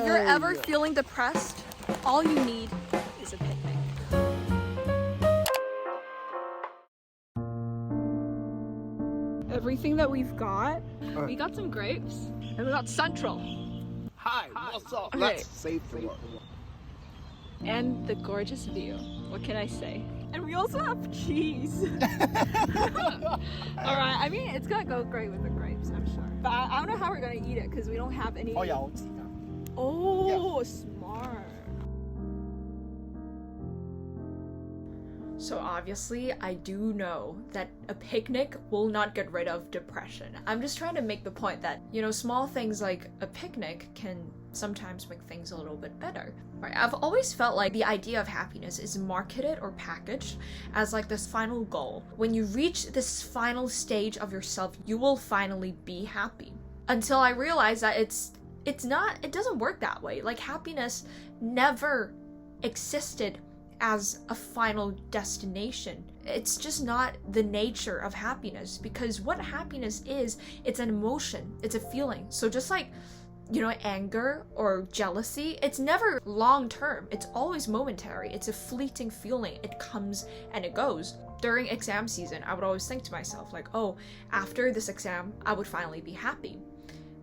you're ever feeling depressed, all you need is a picnic. Everything that we've got, we got some grapes and we got Central. Hi, what's up? Okay. Let's save the world. And the gorgeous view. What can I say? And we also have cheese. Alright, I mean, it's gonna go great with the grapes, I'm sure. But I don't know how we're gonna eat it because we don't have any. Oh, yeah, I'll see that. Oh, smart. So obviously, I do know that a picnic will not get rid of depression. I'm just trying to make the point that, you know, small things like a picnic can sometimes make things a little bit better. Right? I've always felt like the idea of happiness is marketed or packaged as like this final goal. When you reach this final stage of yourself, you will finally be happy. Until I realized that it doesn't work that way. Like, happiness never existed as a final destination. It's just not the nature of happiness, because what happiness is, it's an emotion, it's a feeling. So just like, you know, anger or jealousy, it's never long term, it's always momentary, it's a fleeting feeling, it comes and it goes. During exam season, I would always think to myself like, oh, after this exam, I would finally be happy.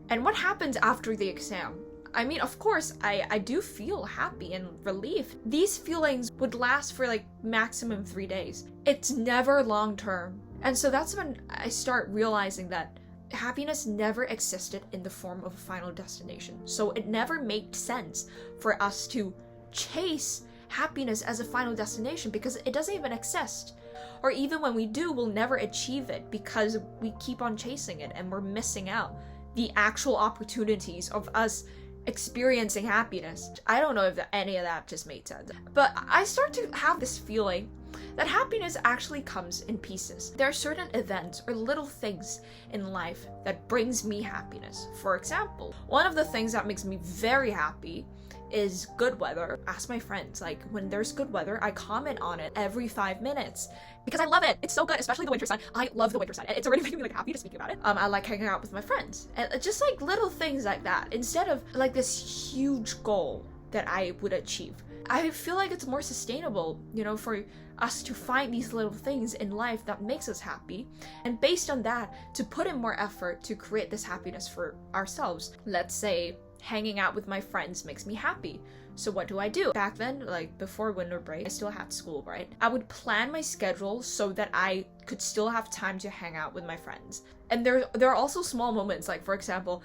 And what happens after the exam? I mean, of course, I do feel happy and relief. These feelings would last for like maximum 3 days. It's never long term. And so that's when I start realizing that happiness never existed in the form of a final destination. So it never made sense for us to chase happiness as a final destination because it doesn't even exist. Or even when we do, we'll never achieve it because we keep on chasing it and we're missing out the actual opportunities of us experiencing happiness. I don't know if any of that just made sense, but I start to have this feeling that happiness actually comes in pieces. There are certain events or little things in life that brings me happiness. For example, one of the things that makes me very happy is good weather. Ask my friends, like, when there's good weather, I comment on it every 5 minutes because I love it. It's so good, especially the winter sun. I love the winter sun. It's already making me like happy to speak about it. I like hanging out with my friends, and just like little things like that, instead of like this huge goal that I would achieve. I feel like it's more sustainable, you know, for us to find these little things in life that makes us happy, and based on that, to put in more effort to create this happiness for ourselves. Let's say hanging out with my friends makes me happy. So what do I do? Back then, like before winter break, I still had school, right? I would plan my schedule so that I could still have time to hang out with my friends. And there are also small moments, like for example,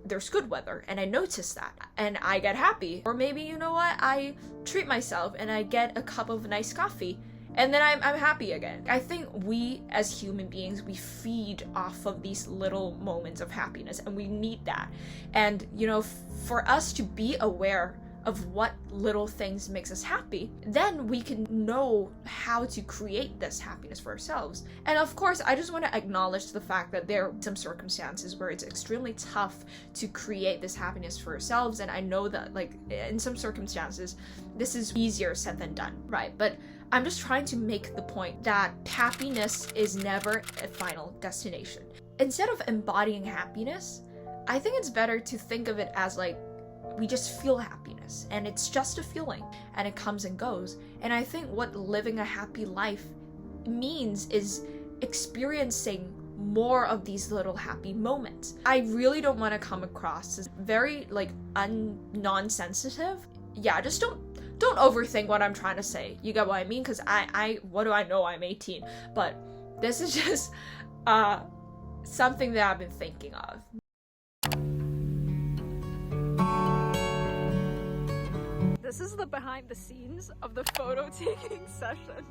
there's good weather and I notice that and I get happy. Or maybe, you know what, I treat myself and I get a cup of nice coffee and then I'm happy again. I think we as human beings, we feed off of these little moments of happiness and we need that. And you know, for us to be aware of what little things makes us happy, then we can know how to create this happiness for ourselves. And of course, I just want to acknowledge the fact that there are some circumstances where it's extremely tough to create this happiness for ourselves, and I know that like in some circumstances this is easier said than done, right? But I'm just trying to make the point that happiness is never a final destination. Instead of embodying happiness, I think it's better to think of it as like, we just feel happiness and it's just a feeling and it comes and goes. And I think what living a happy life means is experiencing more of these little happy moments. I really don't want to come across as very like non-sensitive. Yeah, just don't overthink what I'm trying to say. You get what I mean? Because I what do I know, I'm 18, but this is just something that I've been thinking of. This is the behind the scenes of the photo taking session.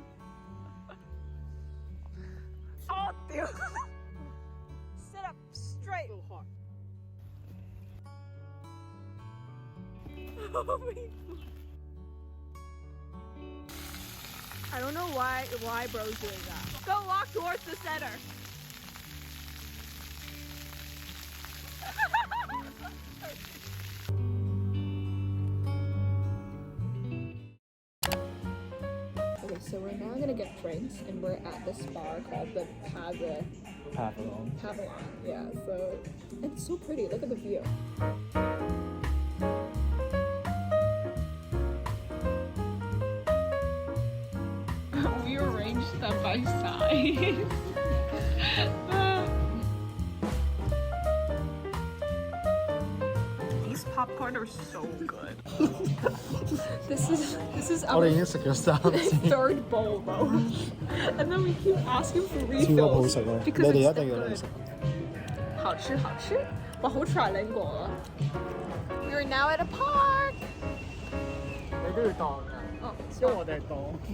Oh, dude. Sit up straight. Oh, I don't know why bro's doing that. Go walk towards the center. Okay, so we're now gonna get drinks, and we're at this bar called the Pavilion. Yeah, so it's so pretty. Look at the view. 該晒。These popcorn are so good. This is 我 our 哋已經食咗3次， third bowl though, and then we keep asking for 超級好 refills 食啊！你 because 哋 it's 一定要 so 嚟 good. 食。好吃好吃，哇好 trilingual 啊 We're now at a park. 你都要當㗎，哦，因為我哋係當夫。